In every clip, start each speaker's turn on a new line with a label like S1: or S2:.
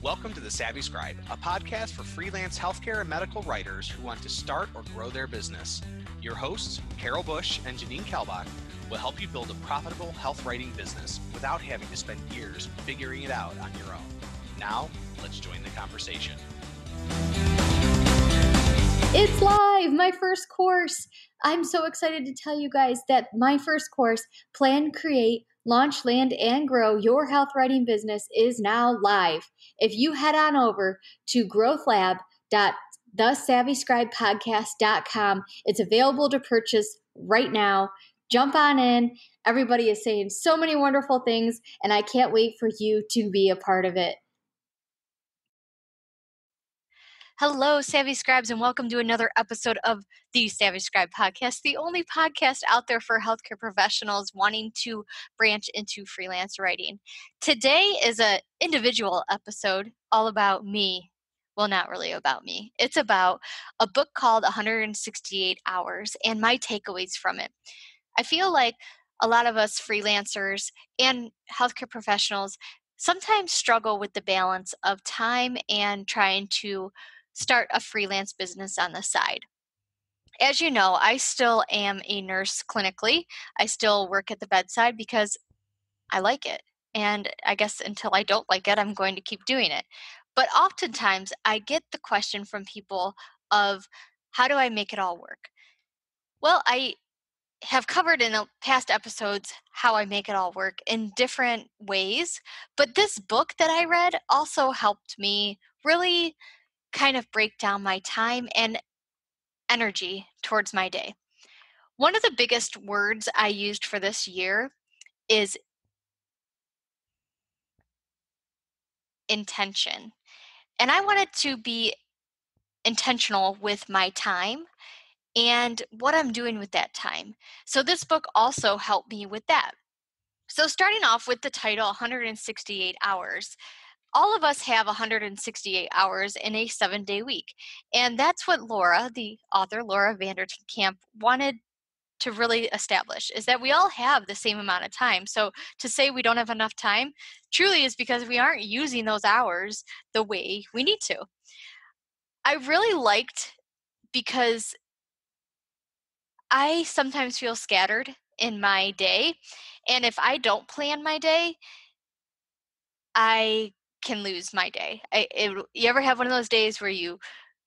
S1: Welcome to The Savvy Scribe, a podcast for freelance healthcare and medical writers who want to start or grow their business. Your hosts, Carol Bush and Janine Kalbach, will help you build a profitable health writing business without having to spend years figuring it out on your own. Now, let's join the conversation.
S2: It's live, my first course. I'm so excited to tell you guys that my first course, Plan, Create, Launch, Land, and Grow Your Health Writing Business, is now live. If you head on over to growthlab.thesavvyscribepodcast.com, it's available to purchase right now. Jump on in. Everybody is saying so many wonderful things, and I can't wait for you to be a part of it.
S3: Hello, Savvy Scribes, and welcome to another episode of the Savvy Scribe Podcast, the only podcast out there for healthcare professionals wanting to branch into freelance writing. Today is an individual episode all about me. Well, not really about me. It's about a book called 168 Hours and my takeaways from it. I feel like a lot of us freelancers and healthcare professionals sometimes struggle with the balance of time and trying to start a freelance business on the side. As you know, I still am a nurse clinically. I still work at the bedside because I like it. And I guess until I don't like it, I'm going to keep doing it. But oftentimes I get the question from people of, how do I make it all work? Well, I have covered in the past episodes how I make it all work in different ways. But this book that I read also helped me really kind of break down my time and energy towards my day. One of the biggest words I used for this year is intention. And I wanted to be intentional with my time and what I'm doing with that time. So this book also helped me with that. So starting off with the title 168 Hours, all of us have 168 hours in a 7-day week. And that's what Laura, the author, Laura Vanderkam, wanted to really establish, is that we all have the same amount of time. So to say we don't have enough time truly is because we aren't using those hours the way we need to. I really liked, because I sometimes feel scattered in my day. And if I don't plan my day, I can lose my day. You ever have one of those days where you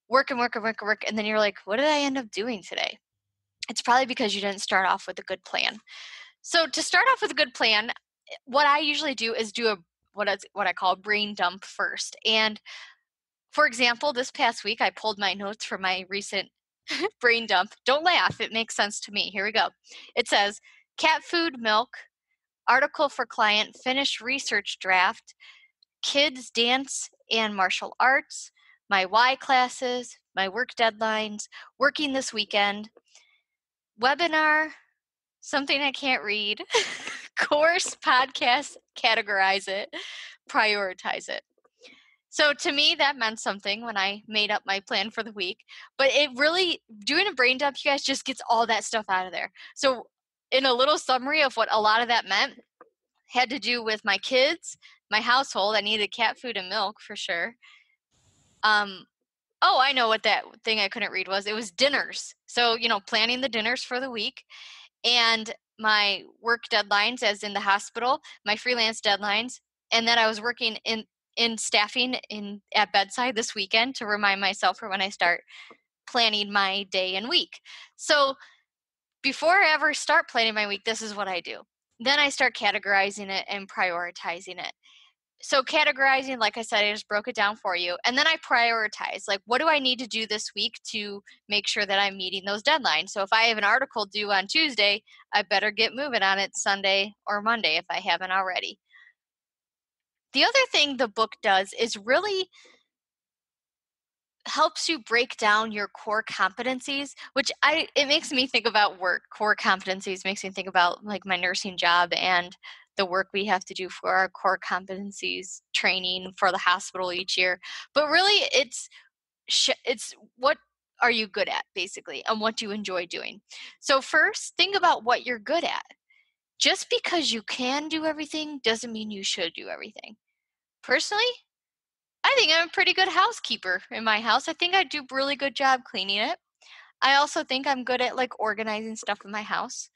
S3: work, and then you're like, what did I end up doing today? It's probably because you didn't start off with a good plan. So to start off with a good plan, what I usually do is do what I call a brain dump first. And for example, this past week, I pulled my notes from my recent brain dump. Don't laugh. It makes sense to me. Here we go. It says, cat food, milk, article for client, finished research draft, kids, dance, and martial arts, my Y classes, my work deadlines, working this weekend, webinar, something I can't read, course, podcast, categorize it, prioritize it. So to me, that meant something when I made up my plan for the week. But it really, doing a brain dump, you guys, just gets all that stuff out of there. So in a little summary of what a lot of that meant, had to do with my kids, my household. I needed cat food and milk for sure. Oh, I know what that thing I couldn't read was. It was dinners. So, planning the dinners for the week, and my work deadlines as in the hospital, my freelance deadlines. And then I was working in staffing at bedside this weekend to remind myself for when I start planning my day and week. So before I ever start planning my week, this is what I do. Then I start categorizing it and prioritizing it. So categorizing, like I said, I just broke it down for you. And then I prioritize, like, what do I need to do this week to make sure that I'm meeting those deadlines? So if I have an article due on Tuesday, I better get moving on it Sunday or Monday if I haven't already. The other thing the book does is really helps you break down your core competencies, which it makes me think about work. Core competencies makes me think about like my nursing job and the work we have to do for our core competencies training for the hospital each year. But really it's what are you good at, basically, and what do you enjoy doing. So first, think about what you're good at. Just because you can do everything doesn't mean you should do everything. Personally, I I think I'm a pretty good housekeeper in my house. I think I do a really good job cleaning it. I also think I'm good at like organizing stuff in my house.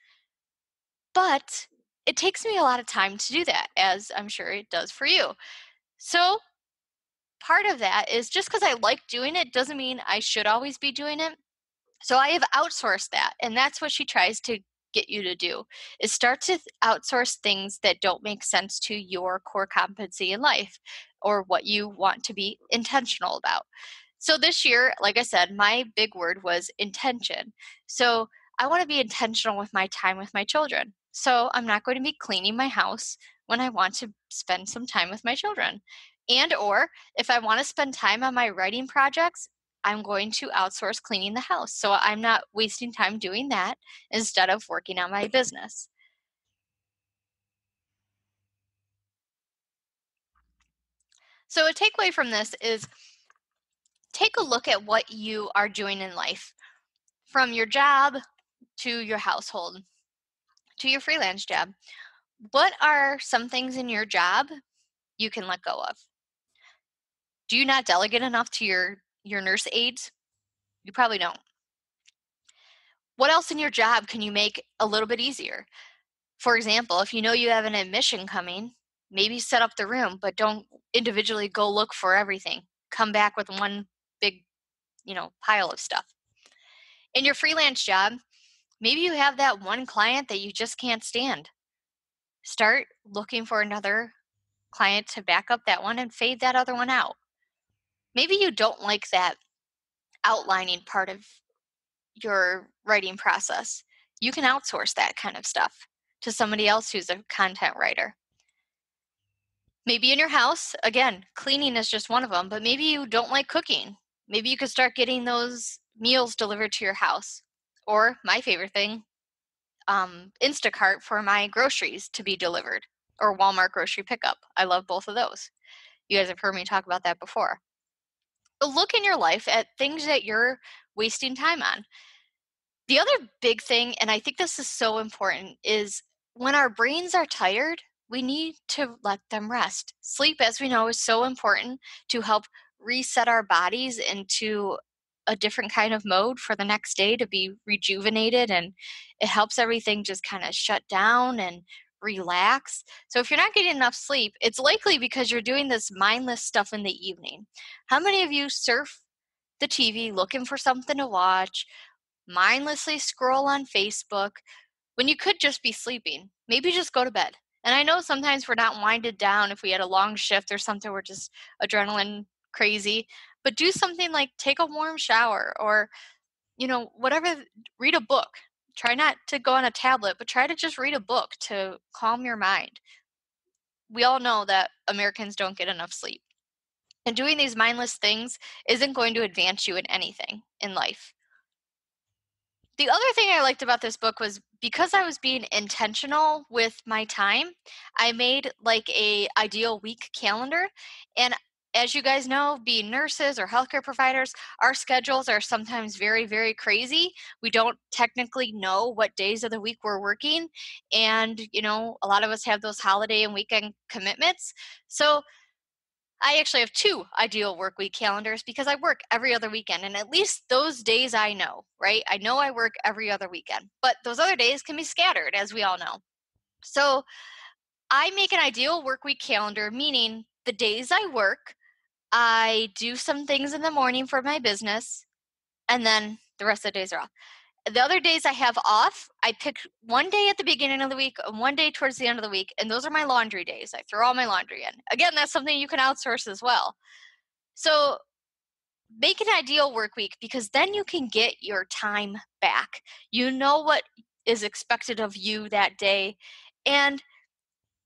S3: But it takes me a lot of time to do that, as I'm sure it does for you. So part of that is just because I like doing it doesn't mean I should always be doing it. So I have outsourced that, and that's what she tries to get you to do, is start to outsource things that don't make sense to your core competency in life or what you want to be intentional about. So this year, like I said, my big word was intention. So I want to be intentional with my time with my children. So I'm not going to be cleaning my house when I want to spend some time with my children. And or if I want to spend time on my writing projects, I'm going to outsource cleaning the house. So I'm not wasting time doing that instead of working on my business. So a takeaway from this is take a look at what you are doing in life, from your job to your household to your freelance job. What are some things in your job you can let go of? Do you not delegate enough to your nurse aides? You probably don't. What else in your job can you make a little bit easier? For example, if you know you have an admission coming, maybe set up the room, but don't individually go look for everything. Come back with one big, pile of stuff. In your freelance job, maybe you have that one client that you just can't stand. Start looking for another client to back up that one and fade that other one out. Maybe you don't like that outlining part of your writing process. You can outsource that kind of stuff to somebody else who's a content writer. Maybe in your house, again, cleaning is just one of them, but maybe you don't like cooking. Maybe you could start getting those meals delivered to your house. Or my favorite thing, Instacart for my groceries to be delivered, or Walmart grocery pickup. I love both of those. You guys have heard me talk about that before. But look in your life at things that you're wasting time on. The other big thing, and I think this is so important, is when our brains are tired, we need to let them rest. Sleep, as we know, is so important to help reset our bodies into a different kind of mode for the next day to be rejuvenated, and it helps everything just kind of shut down and relax. So if you're not getting enough sleep, it's likely because you're doing this mindless stuff in the evening. How many of you surf the TV looking for something to watch, mindlessly scroll on Facebook when you could just be sleeping? Maybe just go to bed. And I know sometimes we're not winded down if we had a long shift or something, we're just adrenaline crazy, but do something like take a warm shower or, whatever, read a book. Try not to go on a tablet, but try to just read a book to calm your mind. We all know that Americans don't get enough sleep. And doing these mindless things isn't going to advance you in anything in life. The other thing I liked about this book was because I was being intentional with my time, I made like a ideal week calendar. And as you guys know, being nurses or healthcare providers, our schedules are sometimes very, very crazy. We don't technically know what days of the week we're working. And, a lot of us have those holiday and weekend commitments. So I actually have 2 ideal work week calendars because I work every other weekend, and at least those days I know, right? I know I work every other weekend, but those other days can be scattered, as we all know. So I make an ideal work week calendar, meaning the days I work, I do some things in the morning for my business, and then the rest of the days are off. The other days I have off, I pick one day at the beginning of the week and one day towards the end of the week, and those are my laundry days. I throw all my laundry in. Again, that's something you can outsource as well. So make an ideal work week because then you can get your time back. You know what is expected of you that day. And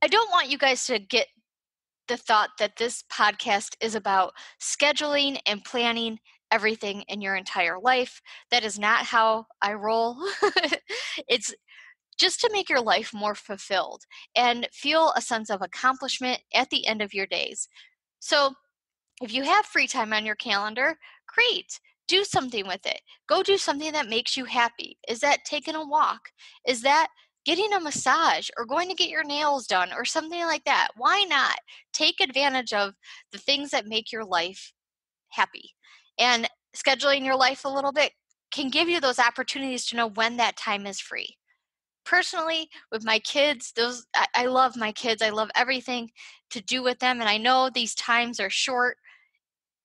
S3: I don't want you guys to get the thought that this podcast is about scheduling and planning everything in your entire life. That is not how I roll. It's just to make your life more fulfilled and feel a sense of accomplishment at the end of your days. So if you have free time on your calendar, great. Do something with it. Go do something that makes you happy. Is that taking a walk? Is that getting a massage or going to get your nails done or something like that. Why not take advantage of the things that make your life happy? And scheduling your life a little bit can give you those opportunities to know when that time is free. Personally, with my kids, I love my kids. I love everything to do with them. And I know these times are short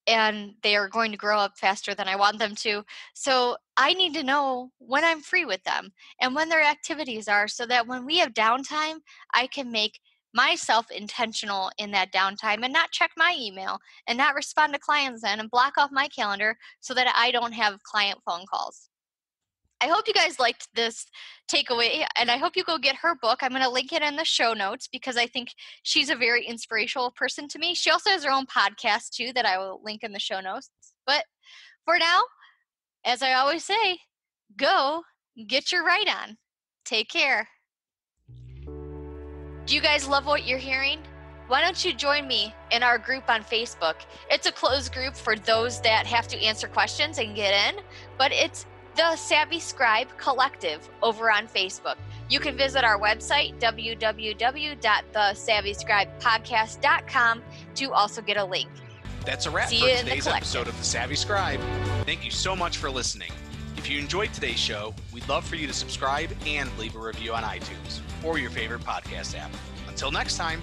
S3: and they are going to grow up faster than I want them to. So I need to know when I'm free with them and when their activities are, so that when we have downtime, I can make myself intentional in that downtime and not check my email and not respond to clients and block off my calendar so that I don't have client phone calls. I hope you guys liked this takeaway, and I hope you go get her book. I'm going to link it in the show notes because I think she's a very inspirational person to me. She also has her own podcast, too, that I will link in the show notes. But for now, as I always say, go get your right on. Take care. Do you guys love what you're hearing? Why don't you join me in our group on Facebook? It's a closed group for those that have to answer questions and get in, but it's the Savvy Scribe Collective over on Facebook. You can visit our website, www.thesavvyscribepodcast.com, to also get a link.
S1: That's a wrap for today's episode of The Savvy Scribe. Thank you so much for listening. If you enjoyed today's show, we'd love for you to subscribe and leave a review on iTunes or your favorite podcast app. Until next time.